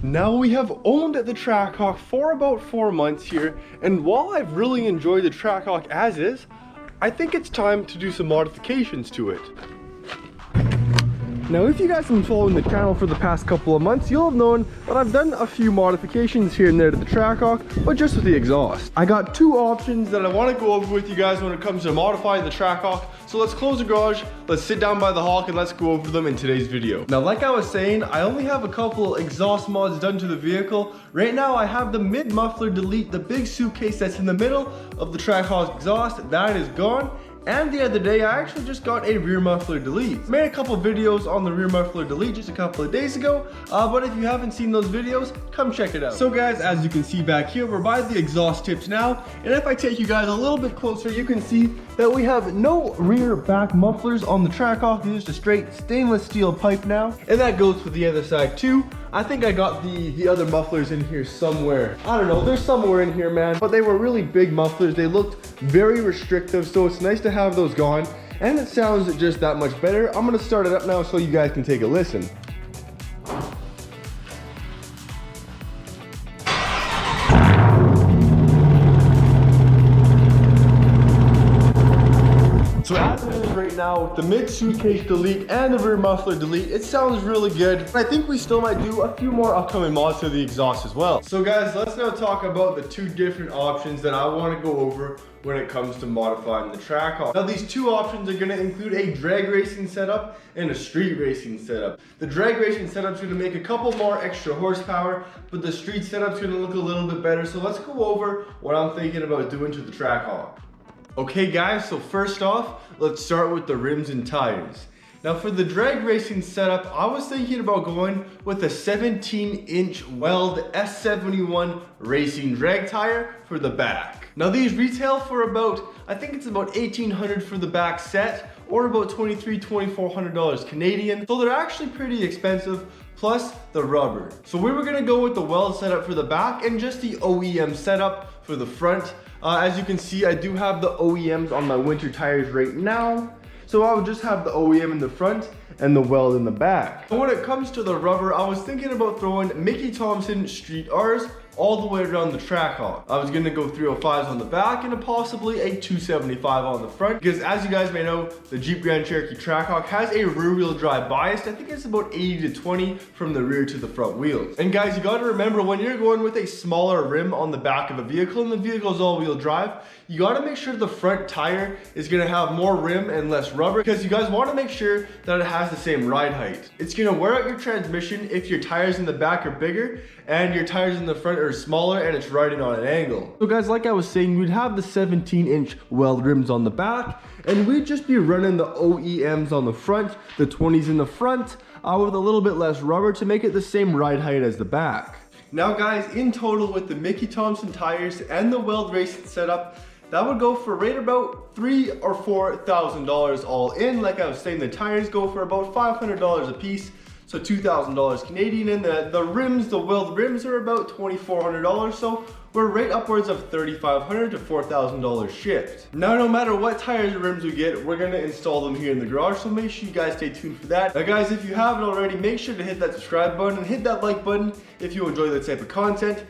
Now we have owned the Trackhawk for about 4 months here, and while I've really enjoyed the Trackhawk as is, I think it's time to do some modifications to it. Now if you guys have been following the channel for the past couple of months, you'll have known that I've done a few modifications here and there to the Trackhawk, but just with the exhaust. I got two options that I want to go over with you guys when it comes to modifying the Trackhawk. So let's close the garage, let's sit down by the Hawk, and let's go over them in today's video. Now like I was saying, I only have a couple exhaust mods done to the vehicle. Right now I have the mid muffler delete, the big suitcase that's in the middle of the Trackhawk exhaust, that is gone. And the other day, I actually just got a rear muffler delete. Made a couple videos on the rear muffler delete just a couple of days ago, but if you haven't seen those videos, come check it out. So guys, as you can see back here, we're by the exhaust tips now, and if I take you guys a little bit closer, you can see that we have no rear back mufflers on the Trackhawk. It's just a straight stainless steel pipe now, and that goes for the other side too. I think I got the other mufflers in here somewhere. I don't know, they're somewhere in here, man. But they were really big mufflers. They looked very restrictive, so it's nice to have those gone. And it sounds just that much better. I'm gonna start it up now so you guys can take a listen. So as it is right now, the mid suitcase delete and the rear muffler delete, it sounds really good. I think we still might do a few more upcoming mods to the exhaust as well. So guys, let's now talk about the two different options that I want to go over when it comes to modifying the Trackhawk. Now these two options are going to include a drag racing setup and a street racing setup. The drag racing setup is going to make a couple more extra horsepower, but the street setup is going to look a little bit better. So let's go over what I'm thinking about doing to the Trackhawk. Okay guys, so first off, let's start with the rims and tires. Now for the drag racing setup, I was thinking about going with a 17-inch Weld S71 racing drag tire for the back. Now these retail for about, I think it's about $1,800 for the back set, or about $2,400 Canadian. So they're actually pretty expensive, plus the rubber. So we were gonna go with the Weld setup for the back and just the OEM setup for the front. As you can see, I do have the OEMs on my winter tires right now. So I would just have the OEM in the front and the Weld in the back. And when it comes to the rubber, I was thinking about throwing Mickey Thompson Street R's all the way around the Trackhawk. I was gonna go 305s on the back and possibly a 275 on the front, because as you guys may know, the Jeep Grand Cherokee Trackhawk has a rear wheel drive bias. I think it's about 80 to 20 from the rear to the front wheels. And guys, you gotta remember, when you're going with a smaller rim on the back of a vehicle and the vehicle is all wheel drive, you gotta make sure the front tire is gonna have more rim and less rubber, because you guys wanna make sure that it has the same ride height. It's gonna wear out your transmission if your tires in the back are bigger and your tires in the front are smaller and it's riding on an angle. So guys, like I was saying, we'd have the 17-inch Weld rims on the back, and we'd just be running the OEMs on the front, the 20s in the front, with a little bit less rubber to make it the same ride height as the back. Now guys, in total with the Mickey Thompson tires and the Weld racing setup, that would go for right about $3,000 or $4,000 all in. Like I was saying, the tires go for about $500 a piece. So $2,000 Canadian, and the rims, the Weld rims are about $2,400. So we're right upwards of $3,500 to $4,000 shipped. Now, no matter what tires or rims we get, we're gonna install them here in the garage. So make sure you guys stay tuned for that. Now guys, if you haven't already, make sure to hit that subscribe button and hit that like button if you enjoy that type of content.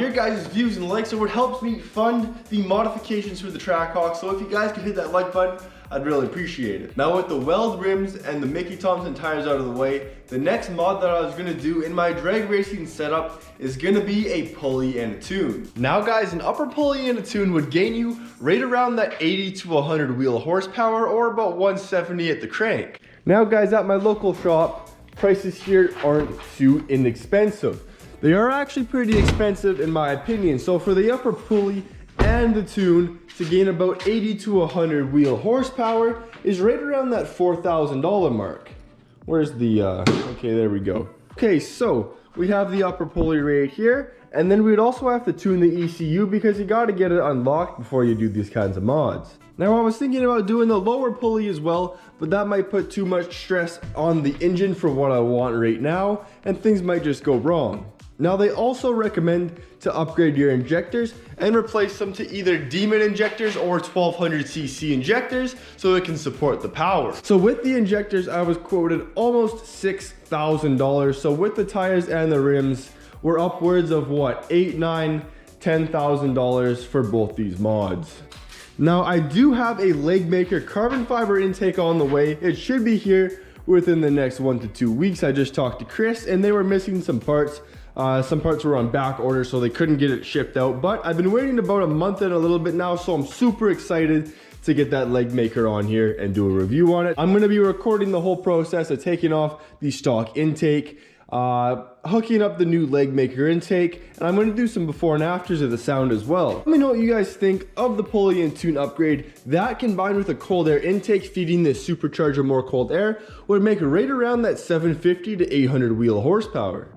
Your guys' views and likes are what helps me fund the modifications for the Trackhawk. So if you guys could hit that like button, I'd really appreciate it. Now with the Weld rims and the Mickey Thompson tires out of the way, the next mod that I was gonna do in my drag racing setup is gonna be a pulley and a tune. Now guys, an upper pulley and a tune would gain you right around that 80 to 100 wheel horsepower, or about 170 at the crank. Now guys, at my local shop, prices here aren't too inexpensive. They are actually pretty expensive in my opinion. So for the upper pulley and the tune, to gain about 80 to 100 wheel horsepower is right around that $4,000 mark. Where's the, okay, there we go. Okay, so we have the upper pulley right here, and then we'd also have to tune the ECU because you gotta get it unlocked before you do these kinds of mods. Now I was thinking about doing the lower pulley as well, but that might put too much stress on the engine for what I want right now, and things might just go wrong. Now they also recommend to upgrade your injectors and replace them to either Demon injectors or 1200cc injectors so it can support the power. So with the injectors, I was quoted almost $6,000. So with the tires and the rims, were upwards of what, $8,000, $9,000, $10,000 for both these mods. Now I do have a Legmaker carbon fiber intake on the way. It should be here within the next 1 to 2 weeks. I just talked to Chris and they were missing some parts. Some parts were on back order, so they couldn't get it shipped out, but I've been waiting about a month and a little bit now, so I'm super excited to get that Legmaker on here and do a review on it. I'm going to be recording the whole process of taking off the stock intake, hooking up the new Legmaker intake, and I'm going to do some before and afters of the sound as well. Let me know what you guys think of the Pulley and Tune upgrade. That combined with a cold air intake feeding this supercharger more cold air would make it right around that 750 to 800 wheel horsepower.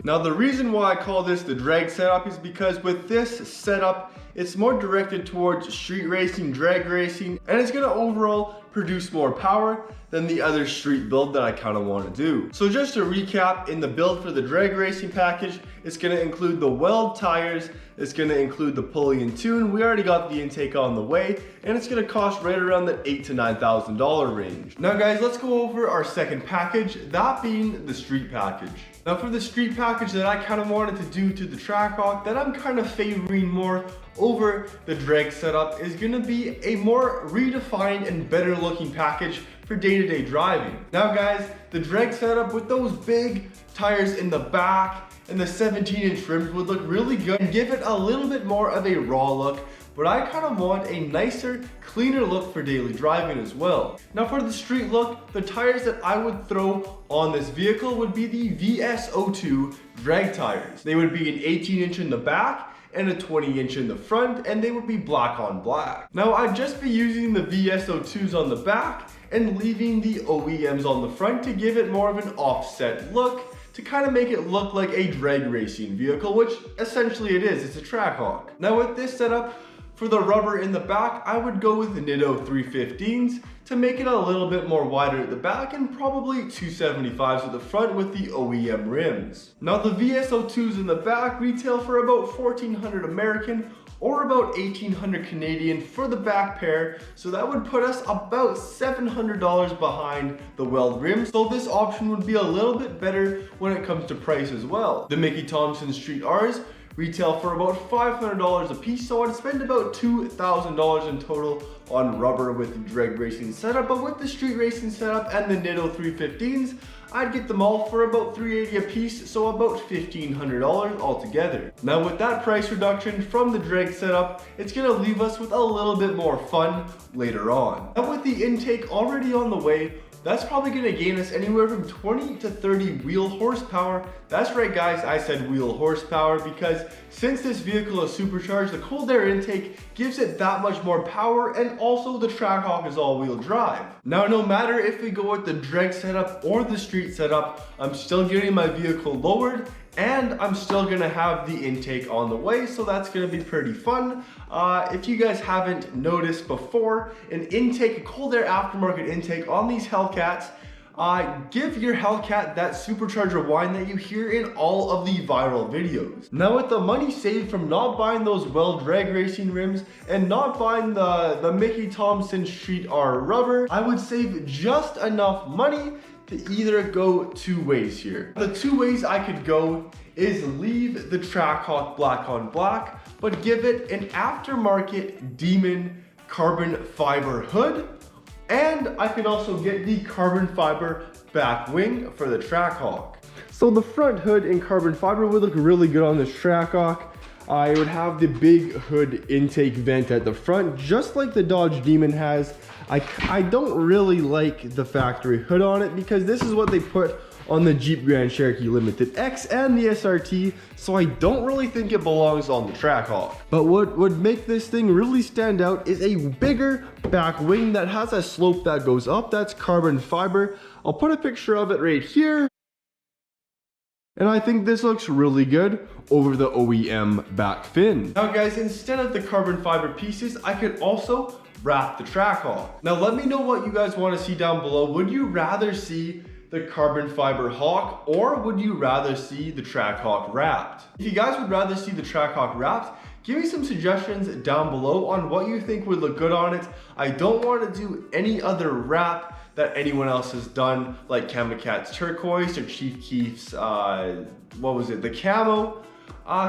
Now the reason why I call this the drag setup is because with this setup, it's more directed towards street racing, drag racing, and it's going to overall produce more power than the other street build that I kind of want to do. So just to recap, in the build for the drag racing package, it's going to include the Weld tires, it's going to include the Pulley and Tune. We already got the intake on the way, and it's going to cost right around that $8,000 to $9,000 range. Now guys, let's go over our second package, that being the street package. Now for the street package that I kind of wanted to do to the Trackhawk, that I'm kind of favoring more over the drag setup, is going to be a more redefined and better looking package for day-to-day driving. Now guys, the drag setup with those big tires in the back and the 17-inch rims would look really good and give it a little bit more of a raw look, but I kind of want a nicer, cleaner look for daily driving as well. Now for the street look, the tires that I would throw on this vehicle would be the VS02 drag tires. They would be an 18-inch in the back and a 20-inch in the front, and they would be black on black. Now I'd just be using the VS02s on the back and leaving the OEMs on the front to give it more of an offset look, to kind of make it look like a drag racing vehicle, which essentially it is, it's a Trackhawk. Now with this setup, for the rubber in the back, I would go with the Nitto 315s to make it a little bit more wider at the back, and probably 275s at the front with the OEM rims. Now the VS02s in the back retail for about $1,400 American or about $1,800 Canadian for the back pair, so that would put us about $700 behind the Weld rims, so this option would be a little bit better when it comes to price as well. The Mickey Thompson Street R's retail for about $500 a piece, so I'd spend about $2,000 in total on rubber with the drag racing setup, but with the street racing setup and the Nitto 315s, I'd get them all for about $380 a piece, so about $1,500 altogether. Now with that price reduction from the drag setup, it's gonna leave us with a little bit more fun later on. Now with the intake already on the way, that's probably going to gain us anywhere from 20 to 30 wheel horsepower. That's right guys, I said wheel horsepower because since this vehicle is supercharged, the cold air intake gives it that much more power, and also the Trackhawk is all-wheel drive. Now no matter if we go with the drag setup or the street setup, I'm still getting my vehicle lowered and I'm still gonna have the intake on the way, so that's gonna be pretty fun. If you guys haven't noticed before, an intake, a cold air aftermarket intake on these Hellcats, give your Hellcat that supercharger whine that you hear in all of the viral videos. Now with the money saved from not buying those Weld drag racing rims and not buying the Mickey Thompson Street R rubber, I would save just enough money to either go two ways here. The two ways I could go is leave the Trackhawk black on black, but give it an aftermarket Demon carbon fiber hood, and I can also get the carbon fiber back wing for the Trackhawk. So the front hood in carbon fiber would look really good on this Trackhawk. It would have the big hood intake vent at the front, just like the Dodge Demon has. I don't really like the factory hood on it because this is what they put on the Jeep Grand Cherokee Limited X and the SRT, so I don't really think it belongs on the Trackhawk. But what would make this thing really stand out is a bigger back wing that has a slope that goes up, that's carbon fiber. I'll put a picture of it right here. And I think this looks really good over the OEM back fin. Now guys, instead of the carbon fiber pieces, I could also wrap the Trackhawk. Now let me know what you guys want to see down below. Would you rather see the carbon fiber Hawk, or would you rather see the Trackhawk wrapped? If you guys would rather see the Trackhawk wrapped, give me some suggestions down below on what you think would look good on it. I don't want to do any other wrap that anyone else has done, like Kamikat's Turquoise or Chief Keef's, what was it, the Camo.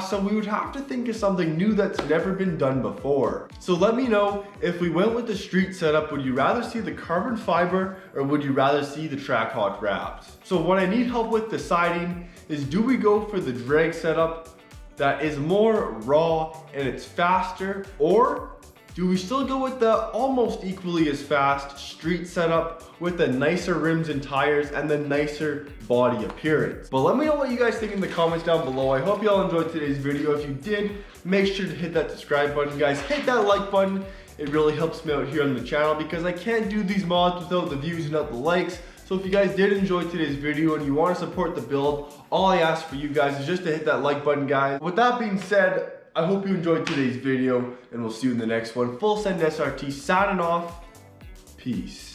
So we would have to think of something new that's never been done before. So let me know, if we went with the street setup, would you rather see the carbon fiber or would you rather see the Trackhawk wrapped? So what I need help with deciding is, do we go for the drag setup that is more raw and it's faster, or do we still go with the almost equally as fast street setup with the nicer rims and tires and the nicer body appearance? But let me know what you guys think in the comments down below. I hope y'all enjoyed today's video. If you did, make sure to hit that subscribe button, guys. Hit that like button. It really helps me out here on the channel because I can't do these mods without the views and not the likes. So if you guys did enjoy today's video and you want to support the build, all I ask for you guys is just to hit that like button, guys. With that being said, I hope you enjoyed today's video, and we'll see you in the next one. Full Send SRT signing off. Peace.